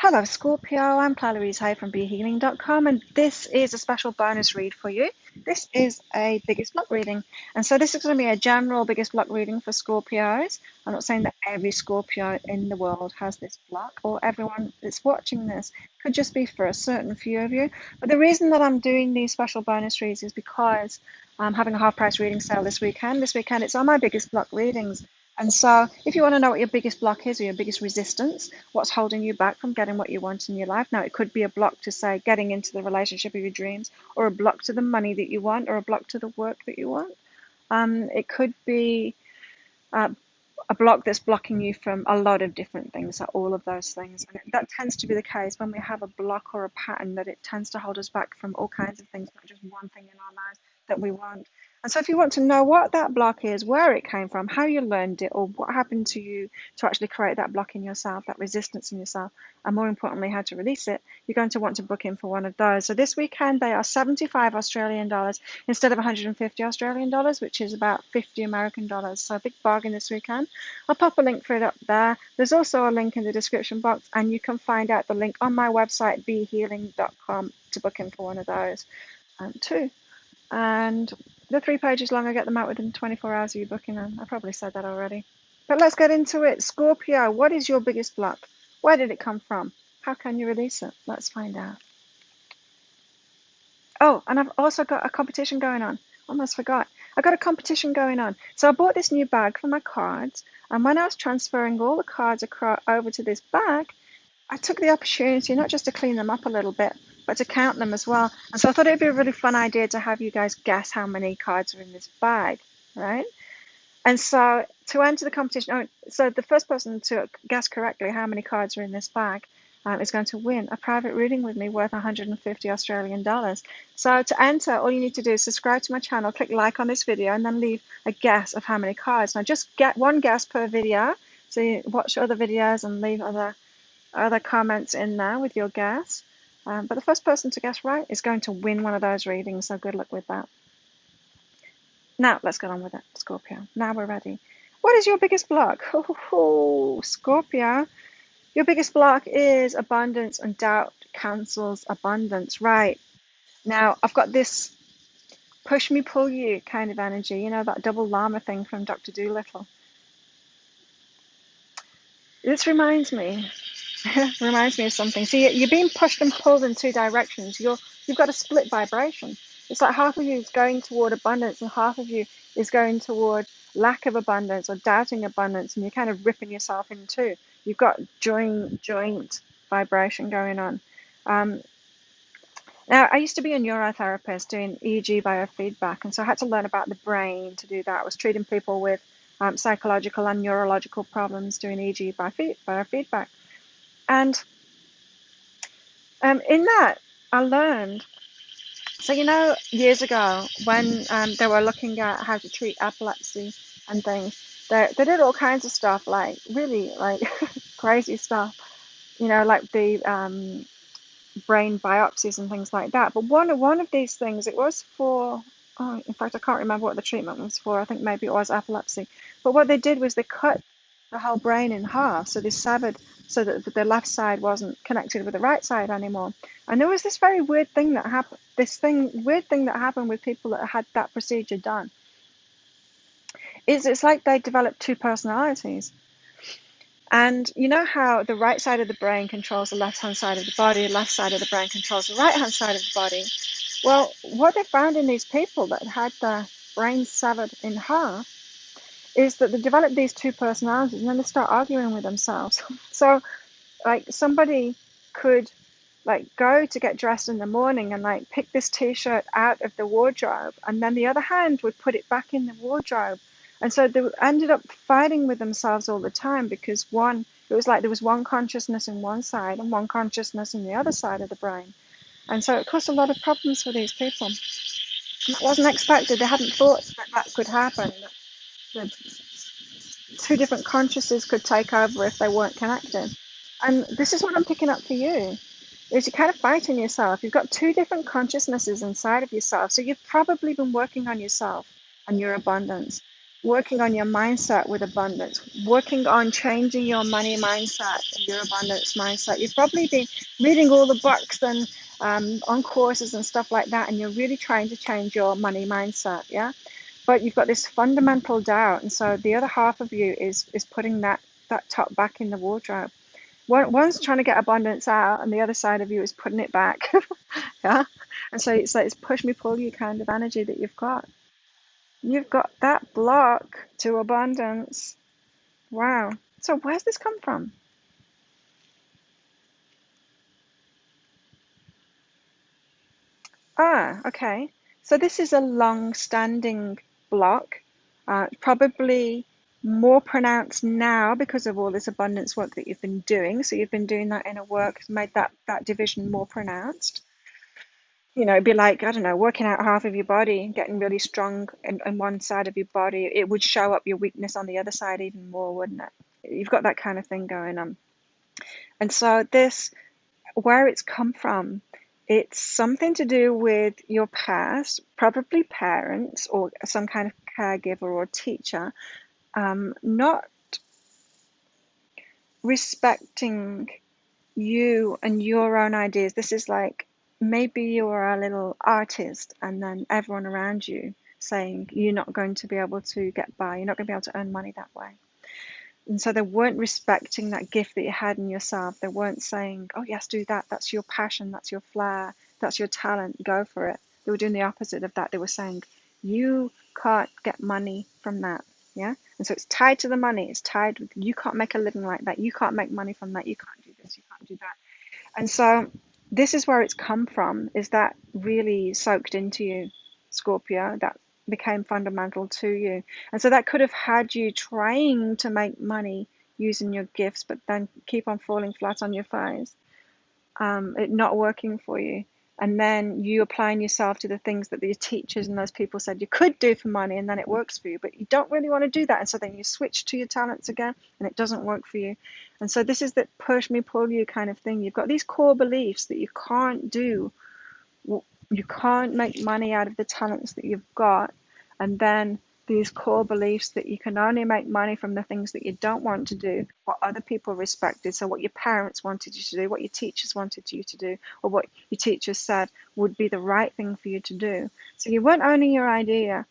Hello, Scorpio. I'm Claire Louise Hay from BeHealing.com, and this is a special bonus read for you. This is a biggest block reading, and so this is going to be a general biggest block reading for Scorpios. I'm not saying that every Scorpio in the world has this block, or everyone that's watching this. It could just be for a certain few of you. But the reason that I'm doing these special bonus reads is because I'm having a half-price reading sale this weekend. This weekend, it's on my biggest block readings. And so, if you want to know what your biggest block is or your biggest resistance, what's holding you back from getting what you want in your life. Now, it could be a block to, say, getting into the relationship of your dreams, or a block to the money that you want, or a block to the work that you want. It could be a block that's blocking you from a lot of different things, so all of those things. And that tends to be the case when we have a block or a pattern, that it tends to hold us back from all kinds of things, not just one thing in our lives that we want. And so if you want to know what that block is, where it came from, how you learned it, or what happened to you to actually create that block in yourself, that resistance in yourself, and more importantly, how to release it, you're going to want to book in for one of those. So this weekend, they are 75 Australian dollars instead of 150 Australian dollars, which is about 50 American dollars. So a big bargain this weekend. I'll pop a link for it up there. There's also a link in the description box, and you can find out the link on my website, behealing.com, to book in for one of those too. And they're 3 pages long. I get them out within 24 hours of you booking them. I probably said that already. But let's get into it. Scorpio, what is your biggest block? Where did it come from? How can you release it? Let's find out. Oh, and I've also got a competition going on. Almost forgot. I got a competition going on. So I bought this new bag for my cards. And when I was transferring all the cards over to this bag, I took the opportunity not just to clean them up a little bit, but to count them as well. And so I thought it'd be a really fun idea to have you guys guess how many cards are in this bag, right? And so to enter the competition, so the first person to guess correctly how many cards are in this bag is going to win a private reading with me worth 150 Australian dollars. So to enter, all you need to do is subscribe to my channel, click like on this video, and then leave a guess of how many cards. Now just get one guess per video. So you watch other videos and leave other comments in there with your guess. But the first person to guess right is going to win one of those readings, so good luck with that. Now, let's get on with it, Scorpio. Now we're ready. What is your biggest block? Oh, Scorpio, your biggest block is abundance, and doubt cancels abundance. Right. Now, I've got this push me, pull you kind of energy. You know, that double llama thing from Dr. Dolittle. This reminds me of something. See, you're being pushed and pulled in two directions. You've got a split vibration. It's like half of you is going toward abundance, and half of you is going toward lack of abundance or doubting abundance, and you're kind of ripping yourself in two. You've got joint vibration going on. Now, I used to be a neurotherapist doing EEG biofeedback, and so I had to learn about the brain to do that. I was treating people with psychological and neurological problems doing EEG biofeedback. And in that, I learned, so years ago when they were looking at how to treat epilepsy and things, they did all kinds of stuff, like really like crazy stuff, like the brain biopsies and things like that. But one of these things, it was for, in fact, I can't remember what the treatment was for. I think maybe it was epilepsy. But what they did was they cut the whole brain in half. So they severed so that the left side wasn't connected with the right side anymore. And there was this very weird thing that happened. Weird thing that happened with people that had that procedure done. It's like they developed two personalities. And you know how the right side of the brain controls the left-hand side of the body, the left side of the brain controls the right-hand side of the body. Well, what they found in these people that had their brains severed in half is that they develop these two personalities, and then they start arguing with themselves. So, like, somebody could, like, go to get dressed in the morning and, like, pick this t-shirt out of the wardrobe, and then the other hand would put it back in the wardrobe. And so they ended up fighting with themselves all the time, because it was like there was one consciousness in one side and one consciousness in the other side of the brain. And so it caused a lot of problems for these people. It wasn't expected. They hadn't thought that could happen. That two different consciousnesses could take over if they weren't connected. And this is what I'm picking up for you, is you're kind of fighting yourself. You've got two different consciousnesses inside of yourself. So you've probably been working on yourself and your abundance. working on your mindset with abundance, working on changing your money mindset, your abundance mindset. You've probably been reading all the books and on courses and stuff like that, and you're really trying to change your money mindset, yeah? But you've got this fundamental doubt, and so the other half of you is putting that top back in the wardrobe. One's trying to get abundance out, and the other side of you is putting it back, yeah? And so it's like this push me pull you kind of energy that you've got. You've got that block to abundance. Wow. So where's this come from? Okay. So this is a long-standing block, probably more pronounced now because of all this abundance work that you've been doing. So you've been doing that inner work, made that division more pronounced. It'd be like, I don't know, working out half of your body, getting really strong in one side of your body. It would show up your weakness on the other side even more, wouldn't it? You've got that kind of thing going on. And so where it's come from, it's something to do with your past, probably parents or some kind of caregiver or teacher, not respecting you and your own ideas. This is like maybe you're a little artist, and then everyone around you saying you're not going to be able to get by, you're not going to be able to earn money that way. And so they weren't respecting that gift that you had in yourself. They weren't saying, oh, yes, do that. That's your passion. That's your flair. That's your talent. Go for it. They were doing the opposite of that. They were saying, you can't get money from that. Yeah. And so it's tied to the money. It's tied with, you can't make a living like that. You can't make money from that. You can't do this. You can't do that. And so this is where it's come from, is that really soaked into you, Scorpio, that became fundamental to you. And so that could have had you trying to make money using your gifts, but then keep on falling flat on your face, it not working for you. And then you applying yourself to the things that your teachers and those people said you could do for money, and then it works for you, but you don't really want to do that. And so then you switch to your talents again, and it doesn't work for you. And so this is that push me, pull you kind of thing. You've got these core beliefs that you can't do, you can't make money out of the talents that you've got, and then these core beliefs that you can only make money from the things that you don't want to do, what other people respected, so what your parents wanted you to do, what your teachers wanted you to do, or what your teachers said would be the right thing for you to do. So you weren't owning your idea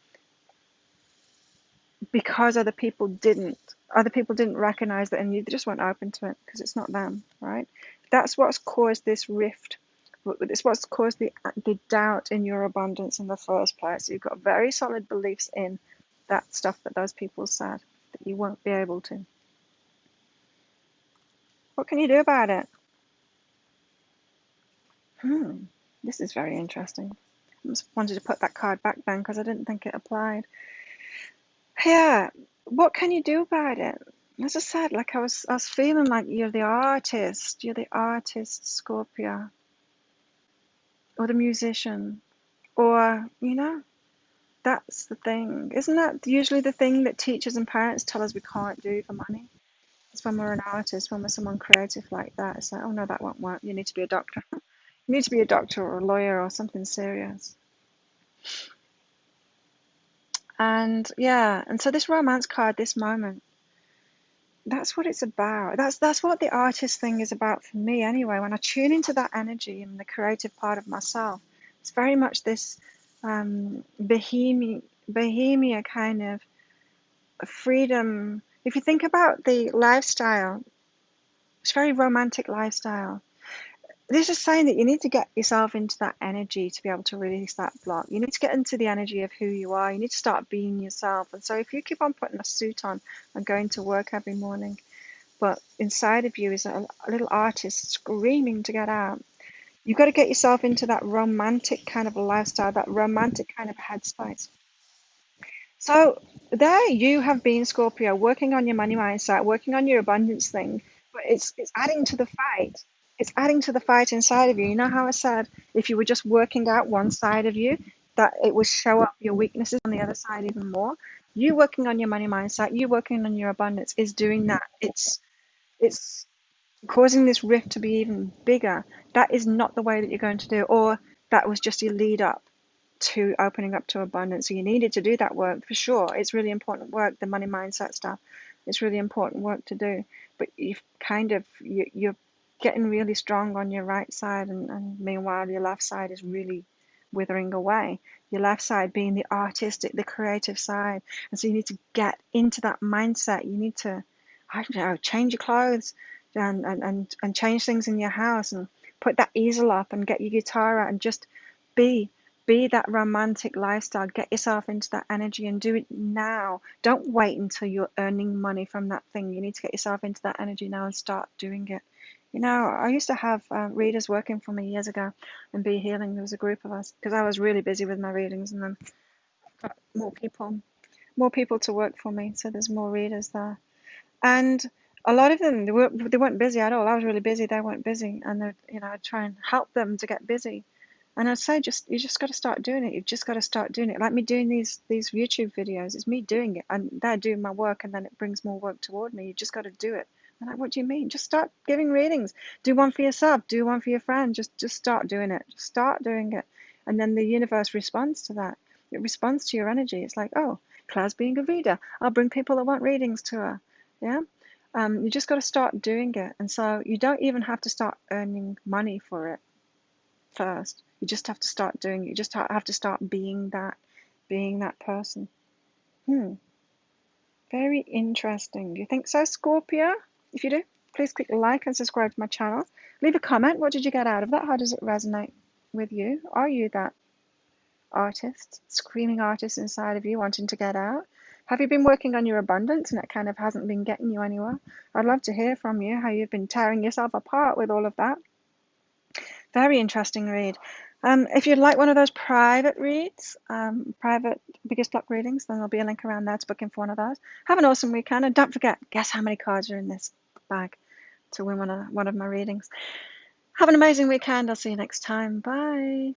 because other people didn't recognize that, and you just weren't open to it because it's not them, right? That's what's caused this rift. It's what's caused the doubt in your abundance in the first place. You've got very solid beliefs in that stuff that those people said that you won't be able to. What can you do about it? This is very interesting. I just wanted to put that card back then because I didn't think it applied. Yeah, what can you do about it? As I said, like I was feeling like you're the artist. You're the artist, Scorpio, or the musician, or that's the thing. Isn't that usually the thing that teachers and parents tell us we can't do for money? It's when we're an artist, when we're someone creative like that. It's like, oh no, that won't work. You need to be a doctor. You need to be a doctor or a lawyer or something serious. And yeah, and so this romance card, this moment, that's what it's about. That's what the artist thing is about for me anyway. When I tune into that energy and the creative part of myself, it's very much this bohemia kind of freedom. If you think about the lifestyle, it's a very romantic lifestyle. This is saying that you need to get yourself into that energy to be able to release that block. You need to get into the energy of who you are. You need to start being yourself. And so if you keep on putting a suit on and going to work every morning, but inside of you is a little artist screaming to get out, you've got to get yourself into that romantic kind of lifestyle, that romantic kind of headspace. So there you have been, Scorpio, working on your money mindset, working on your abundance thing, but it's adding to the fight. It's adding to the fight inside of you. You know how I said if you were just working out one side of you, that it would show up your weaknesses on the other side even more. You working on your money mindset, you working on your abundance is doing that. It's causing this rift to be even bigger. That is not the way that you're going to do it, or that was just your lead up. to opening up to abundance. So you needed to do that work for sure. It's really important work, the money mindset stuff. It's really important work to do. But you're getting really strong on your right side, and meanwhile your left side is really withering away. Your left side being the artistic, the creative side. And so you need to get into that mindset. You need to, I don't know, change your clothes and change things in your house and put that easel up and get your guitar out and just be that romantic lifestyle. Get yourself into that energy and do it now. Don't wait until you're earning money from that thing. You need to get yourself into that energy now and start doing it. I used to have readers working for me years ago in Be Healing. There was a group of us because I was really busy with my readings, and then got more people to work for me. So there's more readers there, and a lot of them they weren't busy at all. I was really busy. They weren't busy, and I'd try and help them to get busy. And I'd say you just got to start doing it. You've just got to start doing it. Like me doing these YouTube videos, it's me doing it, and they're doing my work, and then it brings more work toward me. You just got to do it. I'm like, what do you mean? Just start giving readings. Do one for yourself. Do one for your friend. Just start doing it. Just start doing it, and then the universe responds to that. It responds to your energy. It's like, oh, Claire's being a reader. I'll bring people that want readings to her. Yeah. You just got to start doing it, and so you don't even have to start earning money for it first. You just have to start doing it. You just have to start being that person. Very interesting. Do you think so, Scorpio? If you do, please click like and subscribe to my channel. Leave a comment. What did you get out of that? How does it resonate with you? Are you that artist, screaming artist inside of you wanting to get out? Have you been working on your abundance and it kind of hasn't been getting you anywhere? I'd love to hear from you, how you've been tearing yourself apart with all of that. Very interesting read. If you'd like one of those private reads, private biggest block readings, then there'll be a link around there to book in for one of those. Have an awesome weekend, and don't forget, guess how many cards are in this bag to win one of my readings. Have an amazing weekend. I'll see you next time. Bye.